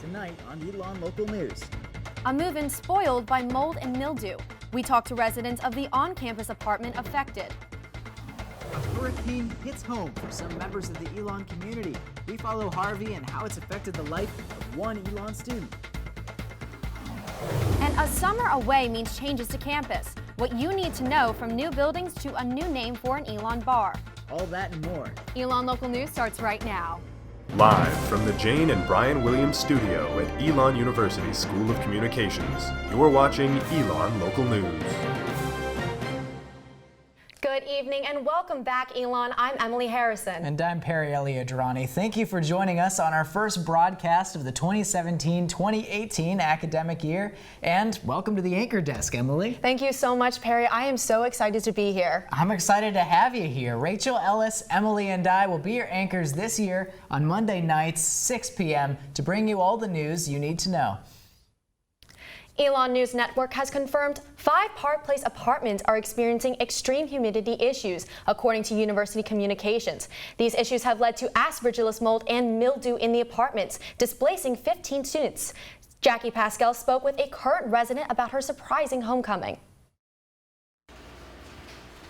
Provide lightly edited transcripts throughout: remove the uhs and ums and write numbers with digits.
Tonight on Elon Local News. A move-in spoiled by mold and mildew. We talked to residents of the on-campus apartment affected. A hurricane hits home for some members of the Elon community. We follow Harvey and how it's affected the life of one Elon student. And a summer away means changes to campus. What you need to know, from new buildings to a new name for an Elon bar. All that and more. Elon Local News starts right now. Live from the Jane and Brian Williams studio at Elon University School of Communications, you're watching Elon Local News. Good evening and welcome back, Elon. I'm Emily Harrison. And I'm Perry Eliodrani. Thank you for joining us on our first broadcast of the 2017-2018 academic year. And welcome to the Anchor Desk, Emily. Thank you so much, Perry. I am so excited to be here. I'm excited to have you here. Rachel Ellis, Emily, and I will be your anchors this year on Monday nights, 6 p.m. to bring you all the news you need to know. Elon News Network has confirmed 5 Park Place apartments are experiencing extreme humidity issues, according to University Communications. These issues have led to aspergillus mold and mildew in the apartments, displacing 15 students. Jackie Pascal spoke with a current resident about her surprising homecoming.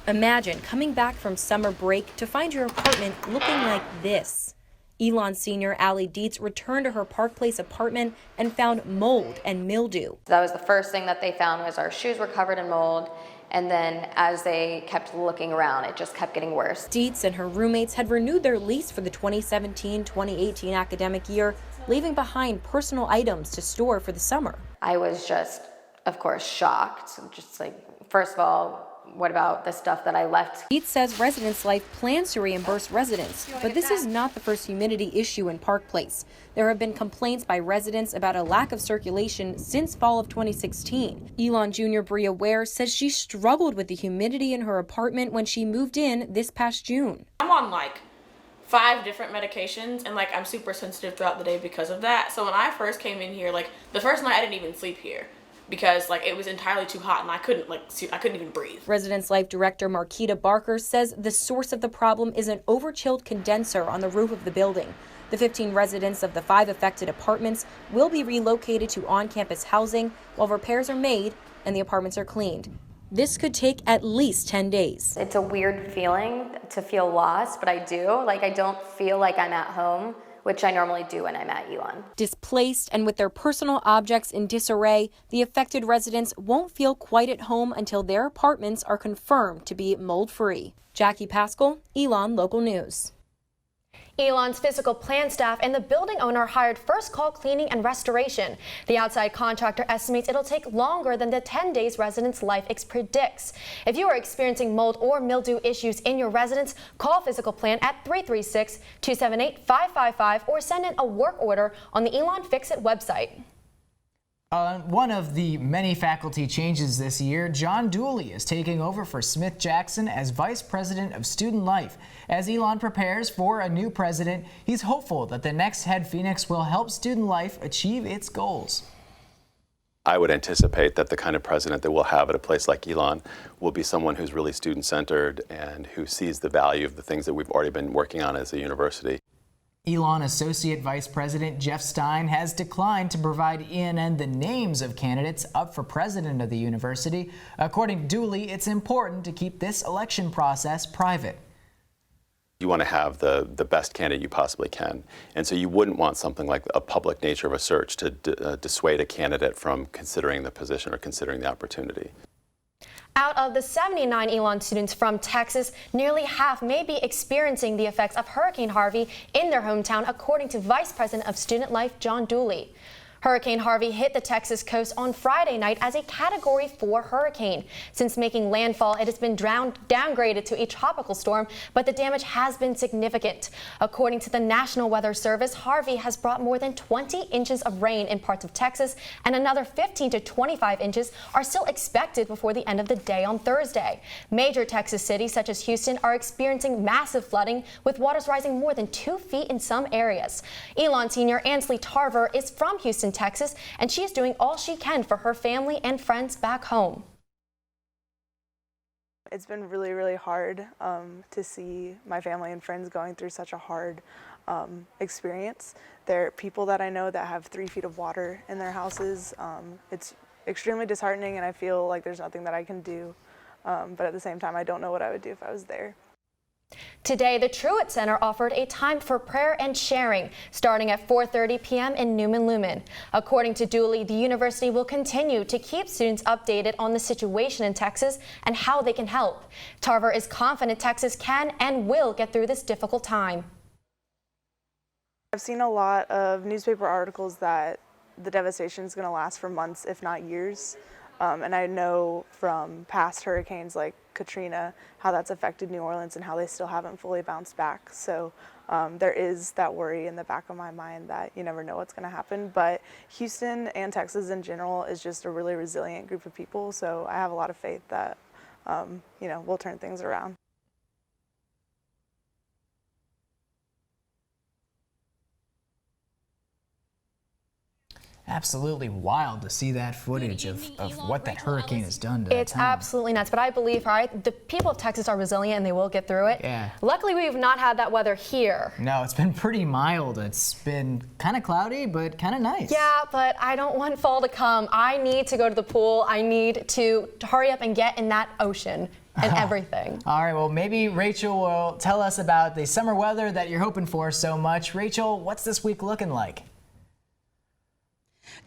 Imagine coming back from summer break to find your apartment looking like this. Elon senior Allie Dietz returned to her Park Place apartment and found mold and mildew. That was the first thing that they found, was our shoes were covered in mold. And then as they kept looking around, it just kept getting worse. Dietz and her roommates had renewed their lease for the 2017-2018 academic year, leaving behind personal items to store for the summer. I was just, of course, shocked. Just like, first of all, what about the stuff that I left? Dietz says Residence Life plans to reimburse residents, but this is not the first humidity issue in Park Place. There have been complaints by residents about a lack of circulation since fall of 2016. Elon Jr. Bria Ware says she struggled with the humidity in her apartment when she moved in this past June. I'm on like 5 different medications, and like I'm super sensitive throughout the day because of that. So when I first came in here, like the first night I didn't even sleep here, because like it was entirely too hot and I couldn't even breathe. Residence Life Director Marquita Barker says the source of the problem is an overchilled condenser on the roof of the building. The 15 residents of the 5 affected apartments will be relocated to on-campus housing while repairs are made and the apartments are cleaned. This could take at least 10 days. It's a weird feeling to feel lost, but I do. Like, I don't feel like I'm at home, which I normally do when I'm at Elon. Displaced and with their personal objects in disarray, the affected residents won't feel quite at home until their apartments are confirmed to be mold-free. Jackie Pascal, Elon Local News. Elon's physical plant staff and the building owner hired first call cleaning and restoration. The outside contractor estimates it'll take longer than the 10 days residents' life predicts. If you are experiencing mold or mildew issues in your residence, call Physical Plant at 336-278-555 or send in a work order on the Elon Fix-It website. One of the many faculty changes this year, John Dooley is taking over for Smith Jackson as Vice President of Student Life. As Elon prepares for a new president, he's hopeful that the next head Phoenix will help Student Life achieve its goals. I would anticipate that the kind of president that we'll have at a place like Elon will be someone who's really student-centered and who sees the value of the things that we've already been working on as a university. Elon Associate Vice President Jeff Stein has declined to provide ENN the names of candidates up for president of the university. According to Dooley, it's important to keep this election process private. You want to have the best candidate you possibly can. And so you wouldn't want something like a public nature of a search to dissuade a candidate from considering the position or considering the opportunity. Out of the 79 Elon students from Texas, nearly half may be experiencing the effects of Hurricane Harvey in their hometown, according to Vice President of Student Life, John Dooley. Hurricane Harvey hit the Texas coast on Friday night as a Category 4 hurricane. Since making landfall, it has been downgraded to a tropical storm, but the damage has been significant. According to the National Weather Service, Harvey has brought more than 20 inches of rain in parts of Texas, and another 15 to 25 inches are still expected before the end of the day on Thursday. Major Texas cities such as Houston are experiencing massive flooding, with waters rising more than 2 feet in some areas. Elon senior Ansley Tarver is from Houston, Texas, and she is doing all she can for her family and friends back home. It's been really, really hard to see my family and friends going through such a hard experience. There are people that I know that have 3 feet of water in their houses. It's extremely disheartening, and I feel like there's nothing that I can do. But at the same time, I don't know what I would do if I was there. Today, the Truett Center offered a time for prayer and sharing, starting at 4:30 p.m. in Newman Lumen. According to Dooley, the university will continue to keep students updated on the situation in Texas and how they can help. Tarver is confident Texas can and will get through this difficult time. I've seen a lot of newspaper articles that the devastation is going to last for months, if not years. And I know from past hurricanes like Katrina how that's affected New Orleans and how they still haven't fully bounced back. So there is that worry in the back of my mind that you never know what's going to happen. But Houston and Texas in general is just a really resilient group of people. So I have a lot of faith that we'll turn things around. Absolutely wild to see that footage of what that hurricane has done to that It's town. absolutely nuts, but I believe the people of Texas are resilient and they will get through it. Yeah. Luckily, we've not had that weather here. No, it's been pretty mild. It's been kind of cloudy, but kind of nice. Yeah, but I don't want fall to come. I need to go to the pool. I need to hurry up and get in that ocean and everything. All right, well, maybe Rachel will tell us about the summer weather that you're hoping for so much. Rachel, what's this week looking like?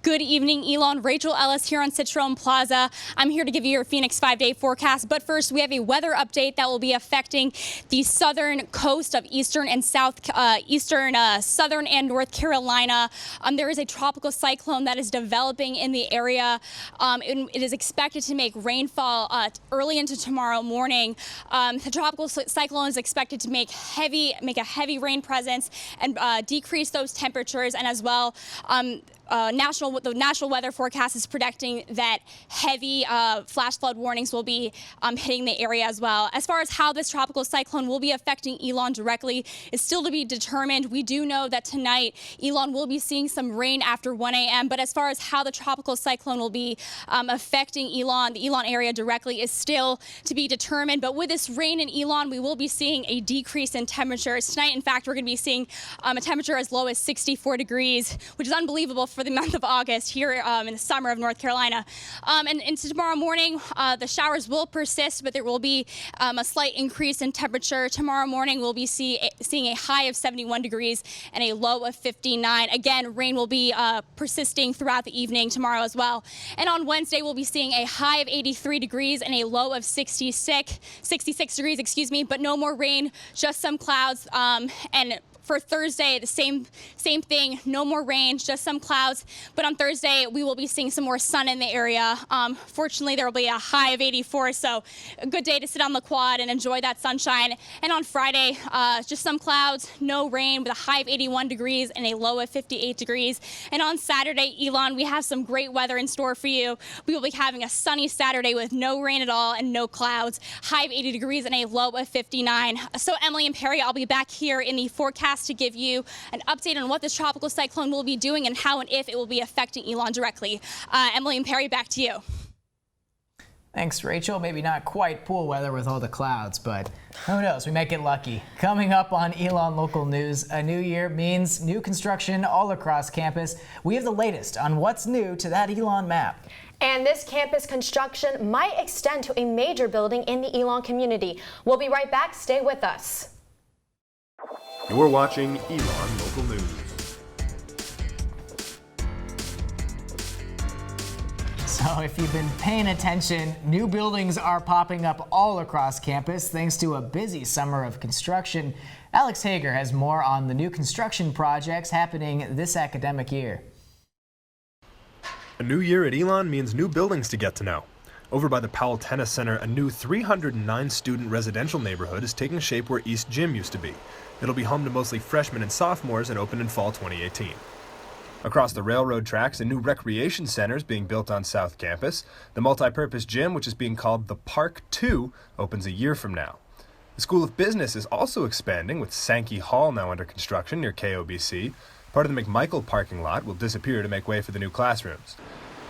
Good evening, Elon. Rachel Ellis here on Citroen Plaza. I'm here to give you your Phoenix 5-day forecast. But first, we have a weather update that will be affecting the southern coast of eastern and southern and North Carolina. There is a tropical cyclone that is developing in the area. It is expected to make rainfall early into tomorrow morning. The tropical cyclone is expected to make a heavy rain presence and decrease those temperatures, and as well. The National Weather Forecast is predicting that heavy flash flood warnings will be hitting the area as well. As far as how this tropical cyclone will be affecting Elon directly is still to be determined. We do know that tonight Elon will be seeing some rain after 1 a.m. But as far as how the tropical cyclone will be affecting the Elon area directly is still to be determined. But with this rain in Elon, we will be seeing a decrease in temperatures. Tonight, in fact, we're going to be seeing a temperature as low as 64 degrees, which is unbelievable for the month of August here in the summer of North Carolina. And into tomorrow morning, the showers will persist, but there will be a slight increase in temperature. Tomorrow morning, we'll be seeing a high of 71 degrees and a low of 59. Again, rain will be persisting throughout the evening tomorrow as well. And on Wednesday, we'll be seeing a high of 83 degrees and a low of 66 degrees, but no more rain, just some clouds. And for Thursday, the same thing, no more rain, just some clouds. But on Thursday, we will be seeing some more sun in the area. Fortunately, there will be a high of 84, so a good day to sit on the quad and enjoy that sunshine. And on Friday, just some clouds, no rain, with a high of 81 degrees and a low of 58 degrees. And on Saturday, Elon, we have some great weather in store for you. We will be having a sunny Saturday with no rain at all and no clouds, high of 80 degrees and a low of 59. So Emily and Perry, I'll be back here in the forecast to give you an update on what this tropical cyclone will be doing and how and if it will be affecting Elon directly. Emily and Perry, back to you. Thanks, Rachel. Maybe not quite pool weather with all the clouds, but who knows? We might get lucky. Coming up on Elon Local News, a new year means new construction all across campus. We have the latest on what's new to that Elon map. And this campus construction might extend to a major building in the Elon community. We'll be right back. Stay with us. You're watching Elon Local News. So if you've been paying attention, new buildings are popping up all across campus thanks to a busy summer of construction. Alex Hager has more on the new construction projects happening this academic year. A new year at Elon means new buildings to get to know. Over by the Powell Tennis Center, a new 309-student residential neighborhood is taking shape where East Gym used to be. It'll be home to mostly freshmen and sophomores and open in fall 2018. Across the railroad tracks, a new recreation center is being built on South Campus. The multi-purpose gym, which is being called the Park 2, opens a year from now. The School of Business is also expanding, with Sankey Hall now under construction near KOBC. Part of the McMichael parking lot will disappear to make way for the new classrooms.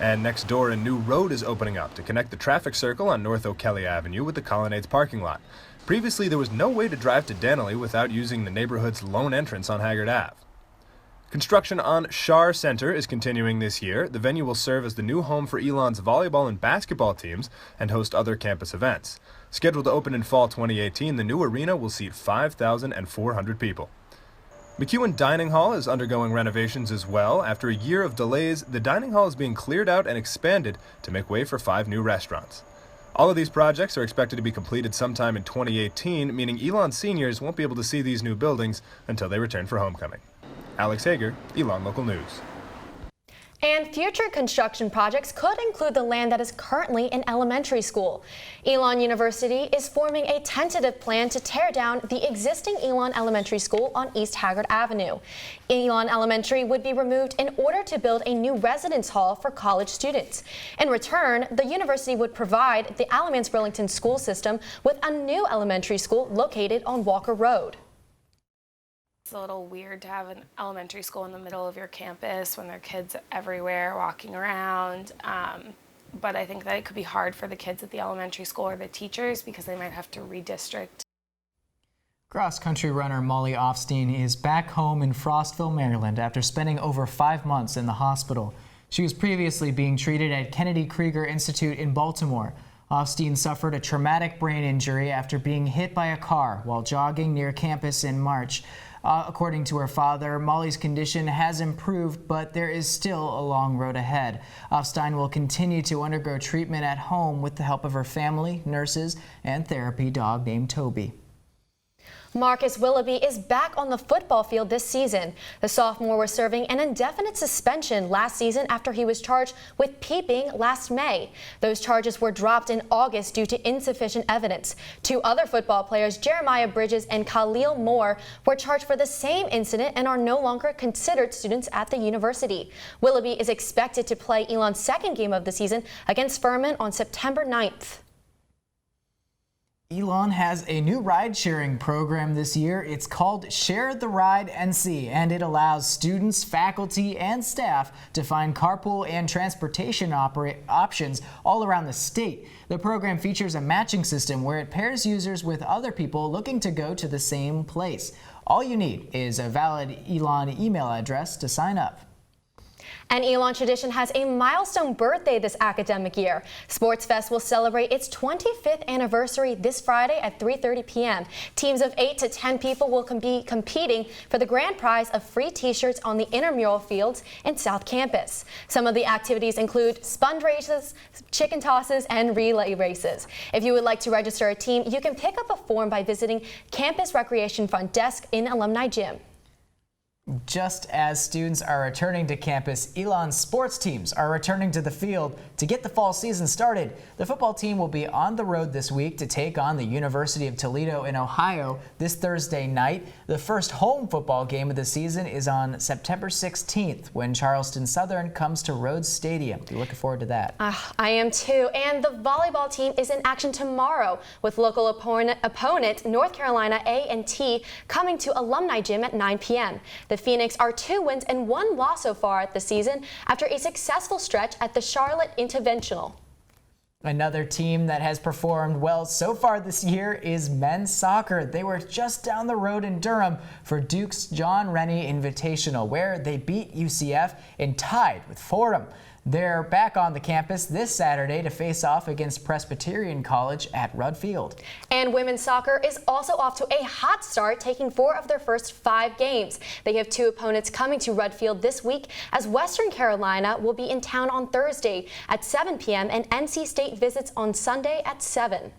And next door, a new road is opening up to connect the traffic circle on North O'Kelly Avenue with the Colonnades parking lot. Previously, there was no way to drive to Denali without using the neighborhood's lone entrance on Haggard Ave. Construction on Schar Center is continuing this year. The venue will serve as the new home for Elon's volleyball and basketball teams and host other campus events. Scheduled to open in fall 2018, the new arena will seat 5,400 people. McEwen Dining Hall is undergoing renovations as well. After a year of delays, the dining hall is being cleared out and expanded to make way for 5 new restaurants. All of these projects are expected to be completed sometime in 2018, meaning Elon seniors won't be able to see these new buildings until they return for homecoming. Alex Hager, Elon Local News. And future construction projects could include the land that is currently an elementary school. Elon University is forming a tentative plan to tear down the existing Elon Elementary School on East Haggard Avenue. Elon Elementary would be removed in order to build a new residence hall for college students. In return, the university would provide the Alamance-Burlington school system with a new elementary school located on Walker Road. It's a little weird to have an elementary school in the middle of your campus when there are kids everywhere walking around. But I think that it could be hard for the kids at the elementary school or the teachers because they might have to redistrict. Cross-country runner Molly Offstein is back home in Frostville, Maryland after spending over 5 months in the hospital. She was previously being treated at Kennedy Krieger Institute in Baltimore. Offstein suffered a traumatic brain injury after being hit by a car while jogging near campus in March. According to her father, Molly's condition has improved, but there is still a long road ahead. Offstein will continue to undergo treatment at home with the help of her family, nurses, and therapy dog named Toby. Marcus Willoughby is back on the football field this season. The sophomore was serving an indefinite suspension last season after he was charged with peeping last May. Those charges were dropped in August due to insufficient evidence. 2 other football players, Jeremiah Bridges and Khalil Moore, were charged for the same incident and are no longer considered students at the university. Willoughby is expected to play Elon's second game of the season against Furman on September 9th. Elon has a new ride-sharing program this year. It's called Share the Ride NC, and it allows students, faculty, and staff to find carpool and transportation options all around the state. The program features a matching system where it pairs users with other people looking to go to the same place. All you need is a valid Elon email address to sign up. And Elon Tradition has a milestone birthday this academic year. Sports Fest will celebrate its 25th anniversary this Friday at 3:30 p.m. Teams of 8 to 10 people will be competing for the grand prize of free t-shirts on the intramural fields in South Campus. Some of the activities include sponge races, chicken tosses, and relay races. If you would like to register a team, you can pick up a form by visiting Campus Recreation Front Desk in Alumni Gym. Just as students are returning to campus, Elon's sports teams are returning to the field to get the fall season started. The football team will be on the road this week to take on the University of Toledo in Ohio this Thursday night. The first home football game of the season is on September 16th when Charleston Southern comes to Rhodes Stadium. Be looking forward to that. I am too. And the volleyball team is in action tomorrow with local opponent North Carolina A&T coming to Alumni Gym at 9 p.m. The Phoenix are 2 wins and 1 loss so far this season after a successful stretch at the Charlotte Interventional. Another team that has performed well so far this year is men's soccer. They were just down the road in Durham for Duke's John Rennie Invitational, where they beat UCF and tied with Fordham. They're back on the campus this Saturday to face off against Presbyterian College at Rudd Field. And women's soccer is also off to a hot start, taking 4 of their first 5 games. They have 2 opponents coming to Rudd Field this week, as Western Carolina will be in town on Thursday at 7 p.m. and NC State visits on Sunday at 7.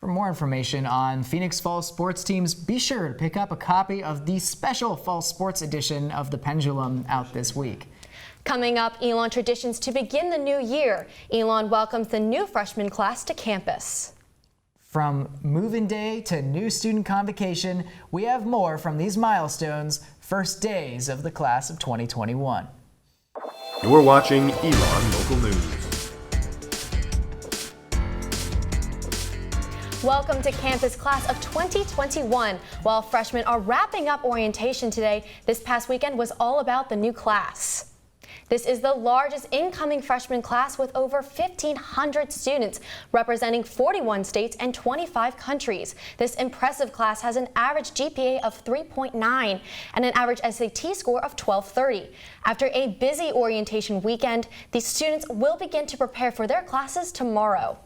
For more information on Phoenix Fall sports teams, be sure to pick up a copy of the special Fall Sports edition of The Pendulum out this week. Coming up, Elon Traditions to begin the new year. Elon welcomes the new freshman class to campus. From move-in day to new student convocation, we have more from these milestones, first days of the class of 2021. You're watching Elon Local News. Welcome to campus class of 2021. While freshmen are wrapping up orientation today, this past weekend was all about the new class. This is the largest incoming freshman class with over 1,500 students representing 41 states and 25 countries. This impressive class has an average GPA of 3.9 and an average SAT score of 1230. After a busy orientation weekend, these students will begin to prepare for their classes tomorrow.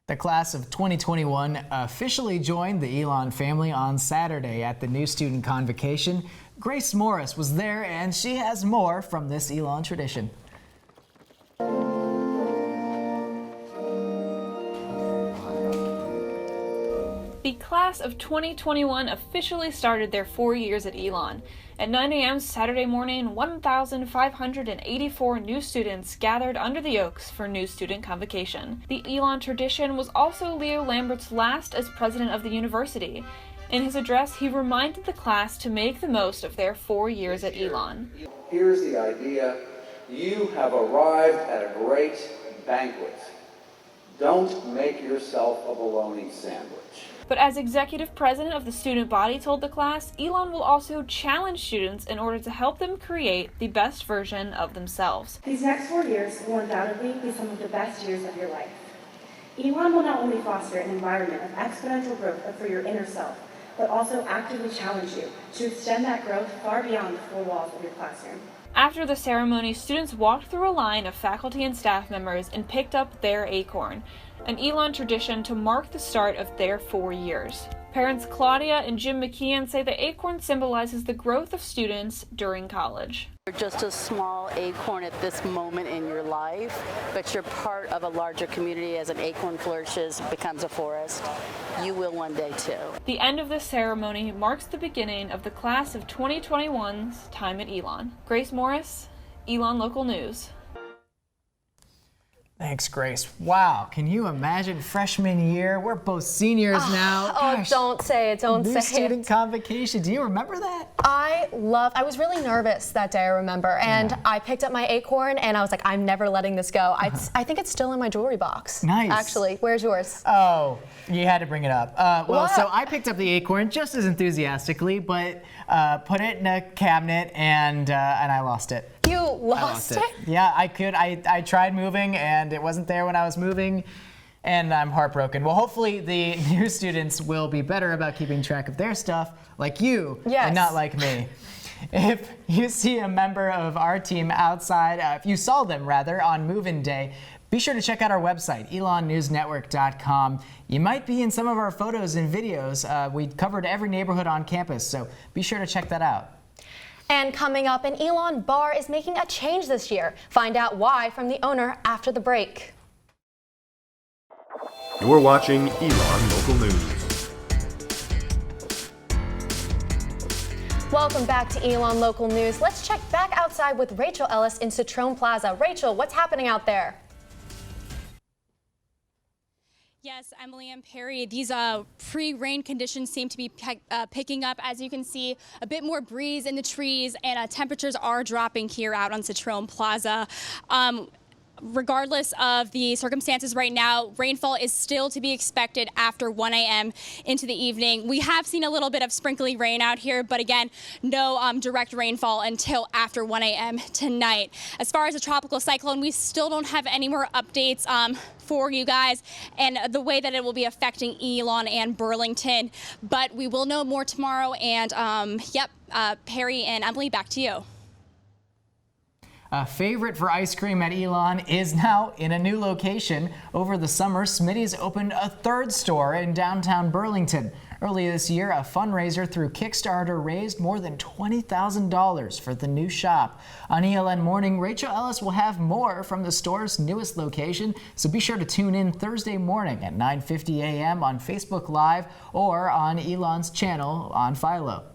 The class of 2021 officially joined the Elon family on Saturday at the new student convocation. Grace Morris was there, and she has more from this Elon tradition. The class of 2021 officially started their 4 years at Elon. At 9 a.m. Saturday morning, 1,584 new students gathered under the oaks for new student convocation. The Elon tradition was also Leo Lambert's last as president of the university. In his address, he reminded the class to make the most of their 4 years at Elon. Here's the idea. You have arrived at a great banquet. Don't make yourself a bologna sandwich. But as executive president of the student body told the class, Elon will also challenge students in order to help them create the best version of themselves. These next 4 years will undoubtedly be some of the best years of your life. Elon will not only foster an environment of exponential growth for your inner self, but also actively challenge you to extend that growth far beyond the four walls of your classroom. After the ceremony, students walked through a line of faculty and staff members and picked up their acorn, an Elon tradition to mark the start of their 4 years. Parents Claudia and Jim McKeon say the acorn symbolizes the growth of students during college. You're just a small acorn at this moment in your life, but you're part of a larger community. As an acorn flourishes, becomes a forest. You will one day too. The end of this ceremony marks the beginning of the class of 2021's time at Elon. Grace Morris, Elon Local News. Thanks, Grace. Wow, can you imagine freshman year? We're both seniors now. Gosh, don't say it, don't say it. New student convocation, do you remember that? I was really nervous that day, I remember, and I picked up my acorn and I was like, I'm never letting this go. I think it's still in my jewelry box. Nice. Actually, where's yours? Oh, you had to bring it up. So I picked up the acorn just as enthusiastically, but put it in a cabinet and I lost it. You lost it? Yeah, I tried moving and it wasn't there when I was moving, and I'm heartbroken. Well, hopefully the new students will be better about keeping track of their stuff, like you, and not like me. If you see a member of our team outside, if you saw them rather, on move-in day, be sure to check out our website, elonnewsnetwork.com. You might be in some of our photos and videos. We covered every neighborhood on campus, so be sure to check that out. And coming up, an Elon bar is making a change this year. Find out why from the owner after the break. You're watching Elon Local News. Welcome back to Elon Local News. Let's check back outside with Rachel Ellis in Citroen Plaza. Rachel, what's happening out there? Yes, Emily and Perry, these pre-rain conditions seem to be picking up. As you can see, a bit more breeze in the trees, and temperatures are dropping here out on Citroen Plaza. Regardless of the circumstances right now, rainfall is still to be expected after 1 a.m. into the evening. We have seen a little bit of sprinkly rain out here, but again, no direct rainfall until after 1 a.m. tonight. As far as a tropical cyclone, we still don't have any more updates for you guys and the way that it will be affecting Elon and Burlington, but we will know more tomorrow. And Perry and Emily, back to you. A favorite for ice cream at Elon is now in a new location. Over the summer, Smitty's opened a third store in downtown Burlington. Earlier this year, a fundraiser through Kickstarter raised more than $20,000 for the new shop. On ELN Morning, Rachel Ellis will have more from the store's newest location, so be sure to tune in Thursday morning at 9:50 a.m. on Facebook Live or on Elon's channel on Philo.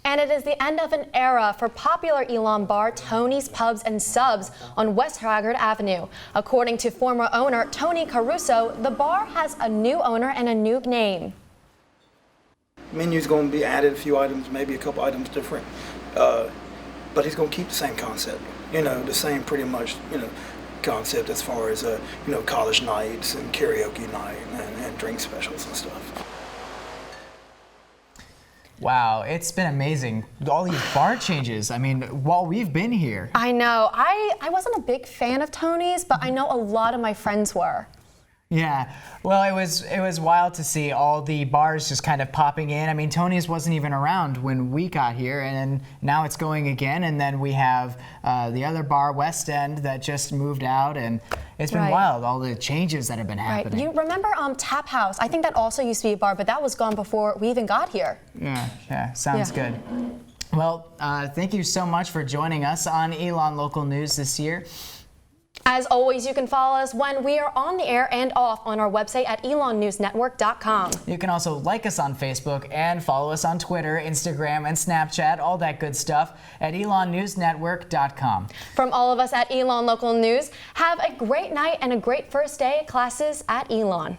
And it is the end of an era for popular Elon bar Tony's Pubs and Subs on West Haggard Avenue. According to former owner Tony Caruso, the bar has a new owner and a new name. Menu's going to be added, a few items, maybe a couple items different, but he's going to keep the same concept. The same pretty much, concept as far as college nights and karaoke night and drink specials and stuff. Wow, it's been amazing. All these bar changes. I mean, while we've been here. I know. I wasn't a big fan of Tony's, but I know a lot of my friends were. Yeah, well, it was wild to see all the bars just kind of popping in. I mean, Tony's wasn't even around when we got here, and now it's going again. And then we have the other bar, West End, that just moved out, and it's been wild, all the changes that have been happening. You remember Tap House? I think that also used to be a bar, but that was gone before we even got here. Yeah, sounds good. Well, thank you so much for joining us on Elon Local News this year. As always, you can follow us when we are on the air and off on our website at elonnewsnetwork.com. You can also like us on Facebook and follow us on Twitter, Instagram, and Snapchat, all that good stuff, at elonnewsnetwork.com. From all of us at Elon Local News, have a great night and a great first day of classes at Elon.